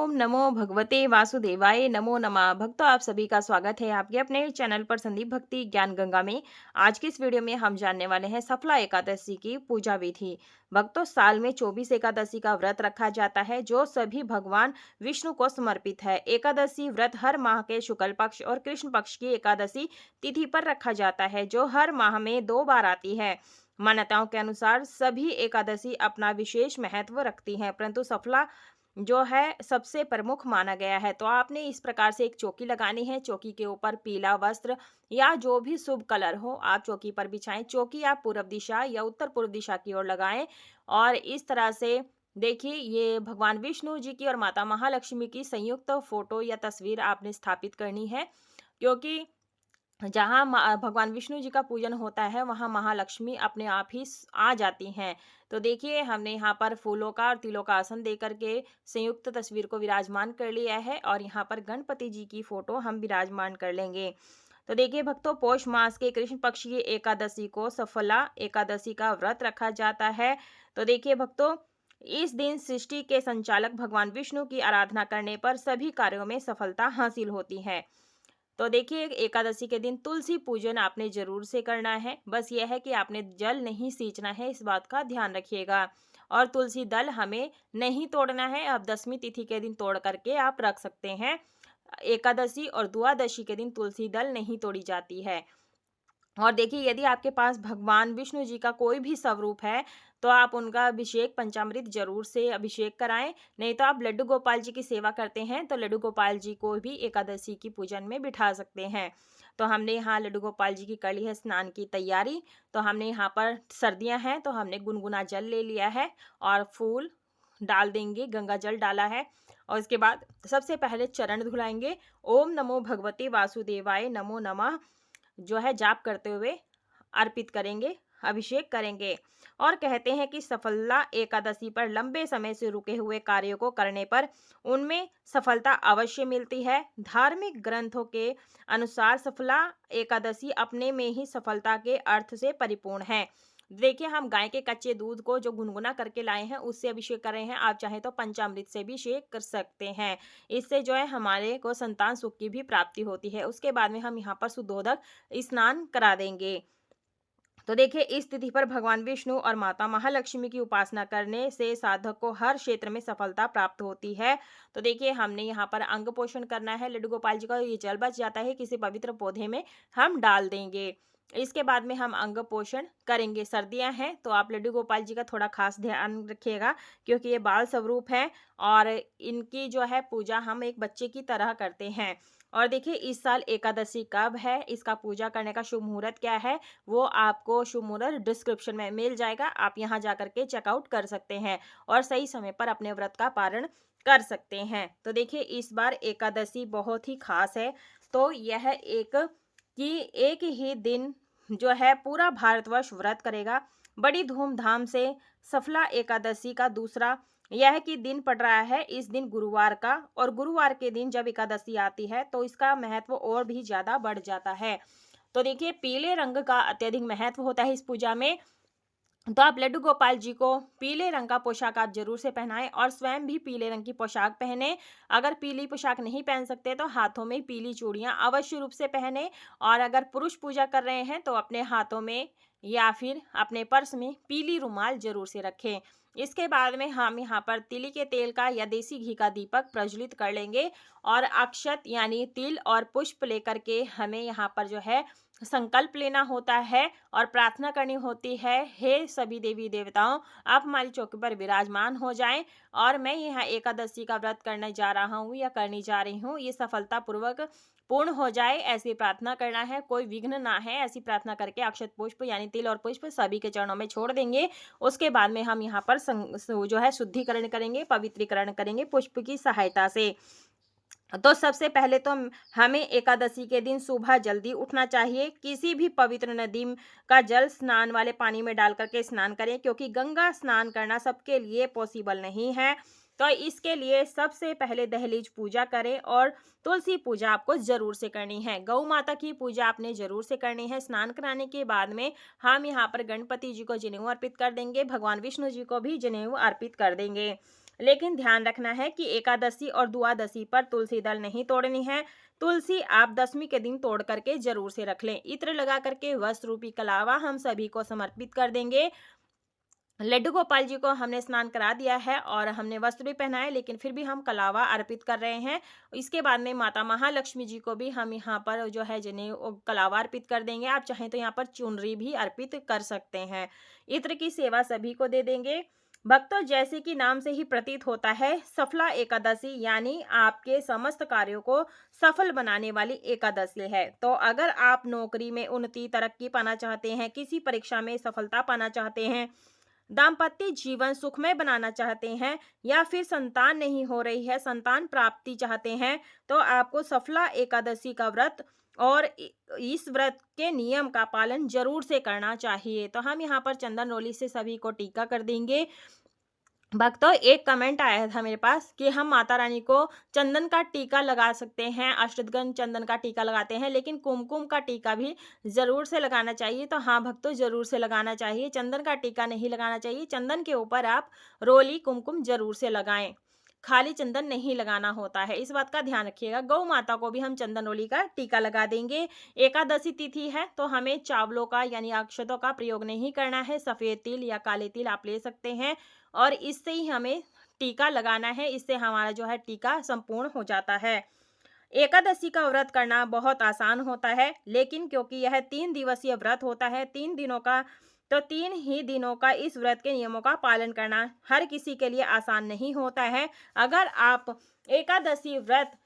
ओम नमो भगवते वासुदेवाय नमो नमः। भक्तों, आप सभी का स्वागत है आपके अपने चैनल पर संदीप भक्ति ज्ञान गंगा में। आज की इस वीडियो में हम जानने वाले हैं सफला एकादशी की पूजा विधि। भक्तों, साल में 24 एकादशी का व्रत रखा जाता है जो सभी भगवान विष्णु को समर्पित है। एकादशी व्रत हर माह के शुक्ल पक्ष और कृष्ण पक्ष की एकादशी तिथि पर रखा जाता है जो हर माह में 2 बार आती है। मान्यताओं के अनुसार सभी एकादशी अपना विशेष महत्व रखती हैं, परंतु सफला जो है सबसे प्रमुख माना गया है। तो आपने इस प्रकार से एक चौकी लगानी है। चौकी के ऊपर पीला वस्त्र या जो भी शुभ कलर हो आप चौकी पर बिछाएं। चौकी आप पूर्व दिशा या उत्तर पूर्व दिशा की ओर लगाएं और इस तरह से देखिए, ये भगवान विष्णु जी की और माता महालक्ष्मी की संयुक्त फोटो या तस्वीर आपने स्थापित करनी है, क्योंकि जहाँ भगवान विष्णु जी का पूजन होता है वहाँ महालक्ष्मी अपने आप ही आ जाती हैं। तो देखिए, हमने यहाँ पर फूलों का और तिलों का आसन दे करके संयुक्त तस्वीर को विराजमान कर लिया है और यहाँ पर गणपति जी की फोटो हम विराजमान कर लेंगे। तो देखिए भक्तों, पौष मास के कृष्ण पक्ष की एकादशी को सफला एकादशी का व्रत रखा जाता है। तो देखिए भक्तों, इस दिन सृष्टि के संचालक भगवान विष्णु की आराधना करने पर सभी कार्यों में सफलता हासिल होती है। तो देखिए, एकादशी के दिन तुलसी पूजन आपने जरूर से करना है। बस यह है कि आपने जल नहीं सींचना है, इस बात का ध्यान रखिएगा। और तुलसी दल हमें नहीं तोड़ना है। अब 10वीं तिथि के दिन तोड़ करके आप रख सकते हैं। एकादशी और द्वादशी के दिन तुलसी दल नहीं तोड़ी जाती है। और देखिए, यदि आपके पास भगवान विष्णु जी का कोई भी स्वरूप है तो आप उनका अभिषेक पंचामृत जरूर से अभिषेक कराएं। नहीं तो आप लड्डू गोपाल जी की सेवा करते हैं तो लड्डू गोपाल जी को भी एकादशी की पूजन में बिठा सकते हैं। तो हमने यहाँ लड्डू गोपाल जी की कर ली है स्नान की तैयारी। तो हमने यहाँ पर सर्दियां हैं तो हमने गुनगुना जल ले लिया है और फूल डाल देंगे, गंगा जल डाला है। और इसके बाद सबसे पहले चरण धुलाएंगे। ओम नमो भगवते वासुदेवाय नमो नमः जो है जाप करते हुए अर्पित करेंगे, अभिषेक करेंगे। और कहते हैं कि सफला एकादशी पर लंबे समय से रुके हुए कार्यों को करने पर उनमें सफलता अवश्य मिलती है। धार्मिक ग्रंथों के अनुसार सफला एकादशी अपने में ही सफलता के अर्थ से परिपूर्ण है। देखिए, हम गाय के कच्चे दूध को जो गुनगुना करके लाए हैं उससे अभिषेक कर रहे हैं। आप चाहे तो पंचामृत से भी अभिषेक कर सकते हैं। इससे जो है हमारे को संतान सुख की भी प्राप्ति होती है। उसके बाद में हम यहाँ पर शुद्धोदक स्नान करा देंगे। तो देखिए, इस तिथि पर भगवान विष्णु और माता महालक्ष्मी की उपासना करने से साधक को हर क्षेत्र में सफलता प्राप्त होती है। तो देखिए, हमने यहाँ पर अंग पोषण करना है लड्डू गोपाल जी का। ये जल बच जाता है किसी पवित्र पौधे में हम डाल देंगे। इसके बाद में हम अंग पोषण करेंगे। सर्दियां हैं तो आप लड्डू गोपाल जी का थोड़ा खास ध्यान रखिएगा, क्योंकि ये बाल स्वरूप है और इनकी जो है पूजा हम एक बच्चे की तरह करते हैं। और देखिए, इस साल एकादशी कब है, इसका पूजा करने का शुभ मुहूर्त क्या है, वो आपको शुभ मुहूर्त डिस्क्रिप्शन में मिल जाएगा। आप यहाँ जा करके चेकआउट कर सकते हैं और सही समय पर अपने व्रत का पारण कर सकते हैं। तो देखिए, इस बार एकादशी बहुत ही खास है। तो यह एक ही दिन जो है पूरा भारतवर्ष व्रत करेगा बड़ी धूमधाम से। सफला एकादशी का दूसरा यह है कि दिन पड़ रहा है इस दिन गुरुवार का, और गुरुवार के दिन जब एकादशी आती है तो इसका महत्व और भी ज्यादा बढ़ जाता है। तो देखिए, पीले रंग का अत्यधिक महत्व होता है इस पूजा में। तो आप लड्डू गोपाल जी को पीले रंग का पोशाक आप जरूर से पहनाएं और स्वयं भी पीले रंग की पोशाक पहने। अगर पीली पोशाक नहीं पहन सकते तो हाथों में पीली चूड़ियां अवश्य रूप से पहने। और अगर पुरुष पूजा कर रहे हैं तो अपने हाथों में या फिर अपने पर्स में पीली रुमाल जरूर से रखें। इसके बाद में हम यहाँ पर तिल के तेल का या देसी घी का दीपक प्रज्वलित कर लेंगे और अक्षत यानी तिल और पुष्प लेकर के हमें यहाँ पर जो है संकल्प लेना होता है और प्रार्थना करनी होती है, हे सभी देवी देवताओं, आप हमारी चौकी पर विराजमान हो जाएं और मैं यहाँ एकादशी का व्रत करने जा रहा हूँ या करनी जा रही हूँ, ये सफलता पूर्वक पूर्ण हो जाए, ऐसी प्रार्थना करना है, कोई विघ्न ना है। ऐसी प्रार्थना करके अक्षत पुष्प यानी तिल और पुष्प सभी के चरणों में छोड़ देंगे। उसके बाद में हम यहाँ पर जो है शुद्धिकरण करेंगे, पवित्रीकरण करेंगे पुष्प की सहायता से। तो सबसे पहले तो हमें एकादशी के दिन सुबह जल्दी उठना चाहिए। किसी भी पवित्र नदी का जल स्नान वाले पानी में डाल करके स्नान करें, क्योंकि गंगा स्नान करना सबके लिए पॉसिबल नहीं है। तो इसके लिए सबसे पहले दहलीज पूजा करें और तुलसी पूजा आपको जरूर से करनी है। गौ माता की पूजा आपने जरूर से करनी है। स्नान कराने के बाद में हम यहाँ पर गणपति जी को जनेऊ अर्पित कर देंगे, भगवान विष्णु जी को भी जनेऊ अर्पित कर देंगे। लेकिन ध्यान रखना है कि एकादशी और द्वादशी पर तुलसी दल नहीं तोड़नी है। तुलसी आप दशमी के दिन तोड़ करके जरूर से रख लें। इत्र लगा करके वस्त्र रूपी कलावा हम सभी को समर्पित कर देंगे। लड्डू गोपाल जी को हमने स्नान करा दिया है और हमने वस्त्र भी पहनाए, लेकिन फिर भी हम कलावा अर्पित कर रहे हैं। इसके बाद में माता महालक्ष्मी जी को भी हम यहाँ पर जो है जिन्हें कलावा अर्पित कर देंगे। आप चाहें तो यहाँ पर चुनरी भी अर्पित कर सकते हैं। इत्र की सेवा सभी को दे देंगे। भक्तों, जैसे कि नाम से ही प्रतीत होता है, सफला एकादशी यानी आपके समस्त कार्यों को सफल बनाने वाली एकादशी है। तो अगर आप नौकरी में उन्नति, तरक्की पाना चाहते हैं, किसी परीक्षा में सफलता पाना चाहते हैं, दाम्पत्य जीवन सुखमय बनाना चाहते हैं, या फिर संतान नहीं हो रही है, संतान प्राप्ति चाहते हैं, तो आपको सफला एकादशी का व्रत और इस व्रत के नियम का पालन जरूर से करना चाहिए। तो हम यहाँ पर चंदन रोली से सभी को टीका कर देंगे। भक्तों, एक कमेंट आया था मेरे पास कि हम माता रानी को चंदन का टीका लगा सकते हैं, अष्टगंध चंदन का टीका लगाते हैं, लेकिन कुमकुम का टीका भी जरूर से लगाना चाहिए। तो हाँ भक्तों, जरूर से लगाना चाहिए, चंदन का टीका नहीं लगाना चाहिए। चंदन के ऊपर आप रोली कुमकुम जरूर से लगाएं, खाली चंदन नहीं लगाना होता है, इस बात का ध्यान रखिएगा। गौ माता को भी हम चंदन रोली का टीका लगा देंगे। एकादशी तिथि है तो हमें चावलों का यानी अक्षतों का प्रयोग नहीं करना है। सफेद तिल या काले तिल आप ले सकते हैं और इससे ही हमें टीका लगाना है। इससे हमारा जो है टीका संपूर्ण हो जाता है। एकादशी का व्रत करना बहुत आसान होता है, लेकिन क्योंकि यह 3 दिवसीय व्रत होता है, 3 दिनों का, तो 3 ही दिनों का इस व्रत के नियमों का पालन करना हर किसी के लिए आसान नहीं होता है। अगर आप एकादशी व्रत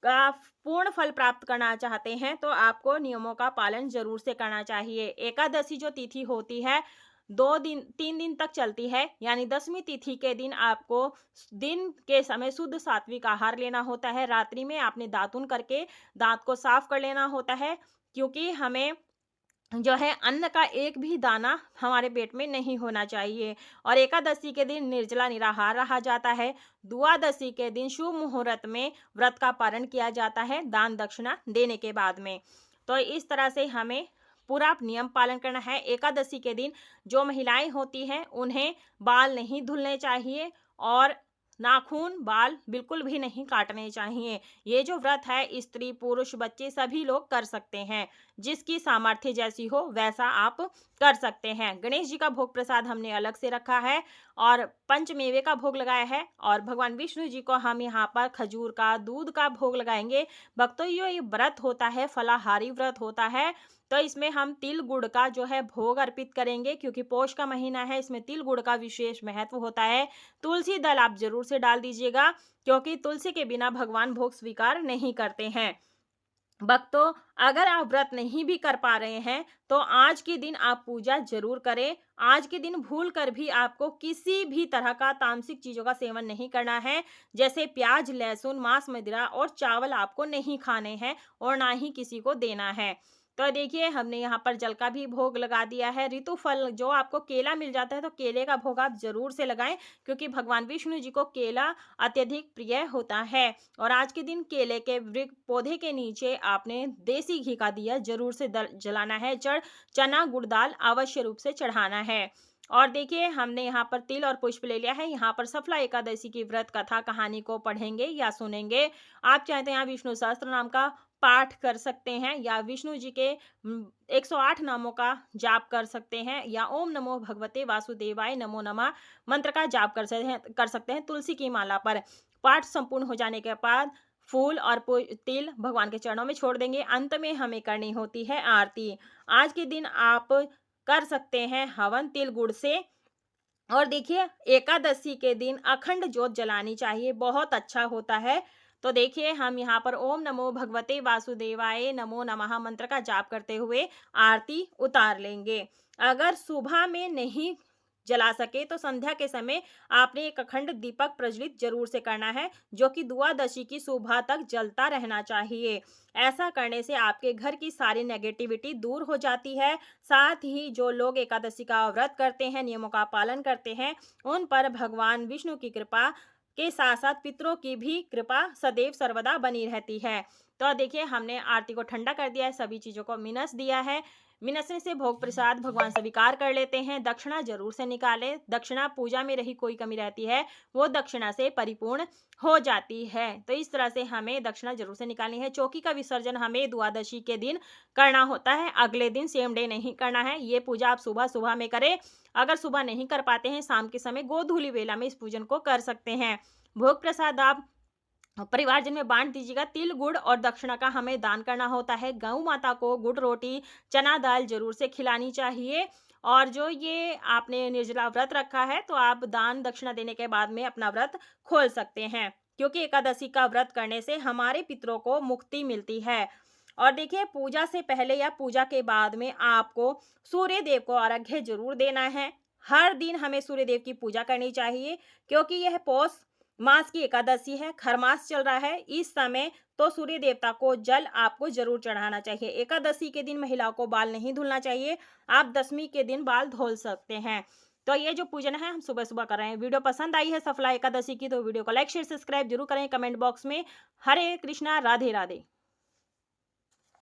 का पूर्ण फल प्राप्त करना चाहते हैं तो आपको नियमों का पालन जरूर से करना चाहिए। एकादशी जो तिथि होती है 3 दिन तक चलती है, यानी दसवीं तिथि के दिन आपको दिन के समय शुद्ध सात्विक आहार लेना होता है। रात्रि में आपने दातुन करके दांत को साफ कर लेना होता है, क्योंकि हमें जो है अन्न का एक भी दाना हमारे पेट में नहीं होना चाहिए। और एकादशी के दिन निर्जला निराहार रहा जाता है। द्वादशी के दिन शुभ मुहूर्त में व्रत का पारण किया जाता है, दान दक्षिणा देने के बाद में। तो इस तरह से हमें पूरा नियम पालन करना है। एकादशी के दिन जो महिलाएं होती हैं उन्हें बाल नहीं धुलने चाहिए और नाखून बाल बिल्कुल भी नहीं काटने चाहिए। ये जो व्रत है स्त्री पुरुष बच्चे सभी लोग कर सकते हैं, जिसकी सामर्थ्य जैसी हो वैसा आप कर सकते हैं। गणेश जी का भोग प्रसाद हमने अलग से रखा है और पंचमेवे का भोग लगाया है, और भगवान विष्णु जी को हम यहाँ पर खजूर का दूध का भोग लगाएंगे। भक्तों, ये व्रत होता है फलाहारी व्रत होता है, तो इसमें हम तिल गुड़ का जो है भोग अर्पित करेंगे, क्योंकि पौष का महीना है, इसमें तिल गुड़ का विशेष महत्व होता है। तुलसी दल आप जरूर से डाल दीजिएगा, क्योंकि तुलसी के बिना भगवान भोग स्वीकार नहीं करते हैं। भक्तों, अगर आप व्रत नहीं भी कर पा रहे हैं तो आज के दिन आप पूजा जरूर करें। आज के दिन भूल कर भी आपको किसी भी तरह का तामसिक चीजों का सेवन नहीं करना है, जैसे प्याज, लहसुन, मांस, मदिरा और चावल आपको नहीं खाने हैं और ना ही किसी को देना है। तो देखिए, हमने यहाँ पर जल का भी भोग लगा दिया है। ऋतु फल जो आपको केला मिल जाता है तो केले का भोग आप जरूर से लगाएं, क्योंकि भगवान विष्णु जी को केला अत्यधिक प्रिय होता है। और आज के दिन केले के वृक्ष पौधे के नीचे आपने देसी घी का दिया जरूर से जलाना है। चना गुड़ दाल अवश्य रूप से चढ़ाना है। और देखिए, हमने यहाँ पर तिल और पुष्प ले लिया है। यहाँ पर सफला एकादशी की व्रत कथा कहानी को पढ़ेंगे या सुनेंगे। आप चाहे तो यहाँ विष्णु सहस्त्र नाम का पाठ कर सकते हैं, या विष्णु जी के 108 नामों का जाप कर सकते हैं, या ओम नमो भगवते वासुदेवाय नमो नमः मंत्र का जाप कर सकते हैं तुलसी की माला पर। पाठ संपूर्ण हो जाने के बाद फूल और तिल भगवान के चरणों में छोड़ देंगे। अंत में हमें करनी होती है आरती। आज के दिन आप कर सकते हैं हवन तिल गुड़ से। और देखिए, एकादशी के दिन अखंड ज्योत जलानी चाहिए, बहुत अच्छा होता है। तो देखिए, हम यहाँ पर ओम नमो भगवते वासुदेवाय नमो नमः मंत्र का जाप करते हुए आरती उतार लेंगे। अगर सुबह में नहीं जला सके तो संध्या के समय आपने एक अखंड दीपक प्रज्वलित जरूर से करना है, जो कि द्वादशी की सुबह तक जलता रहना चाहिए। ऐसा करने से आपके घर की सारी नेगेटिविटी दूर हो जाती है। साथ ही जो लोग एकादशी का व्रत करते हैं, नियमों का पालन करते हैं, उन पर भगवान विष्णु की कृपा के साथ साथ पितरों की भी कृपा सदैव सर्वदा बनी रहती है। तो देखिए, हमने आरती को ठंडा कर दिया है, सभी चीजों को मिनस दिया है। मिनसने से भोग प्रसाद भगवान स्वीकार कर लेते हैं। दक्षिणा जरूर से निकालें। दक्षिणा पूजा में रही कोई कमी रहती है वो दक्षिणा से परिपूर्ण हो जाती है। तो इस तरह से हमें दक्षिणा जरूर से निकालनी है। चौकी का विसर्जन हमें द्वादशी के दिन करना होता है, अगले दिन सेम डे नहीं करना है। ये पूजा आप सुबह सुबह में करें। अगर सुबह नहीं कर पाते हैं, शाम के समय गोधूली वेला में इस पूजन को कर सकते हैं। भोग प्रसाद आप परिवारजन में बांट दीजिएगा। तिल गुड़ और दक्षिणा का हमें दान करना होता है। गौ माता को गुड़ रोटी चना दाल जरूर से खिलानी चाहिए। और जो ये आपने निर्जला व्रत रखा है तो आप दान दक्षिणा देने के बाद में अपना व्रत खोल सकते हैं, क्योंकि एकादशी का व्रत करने से हमारे पितरों को मुक्ति मिलती है। और देखिए, पूजा से पहले या पूजा के बाद में आपको सूर्य देव को अर्घ्य जरूर देना है। हर दिन हमें सूर्य देव की पूजा करनी चाहिए, क्योंकि यह पौष मास की एकादशी है, खरमास चल रहा है इस समय, तो सूर्य देवता को जल आपको जरूर चढ़ाना चाहिए। एकादशी के दिन महिलाओं को बाल नहीं धुलना चाहिए। आप दशमी के दिन बाल धुल सकते हैं। तो ये जो पूजन है हम सुबह सुबह कर रहे हैं। वीडियो पसंद आई है सफला एकादशी की तो वीडियो को लाइक शेयर सब्सक्राइब जरूर करें। कमेंट बॉक्स में हरे कृष्णा राधे राधे।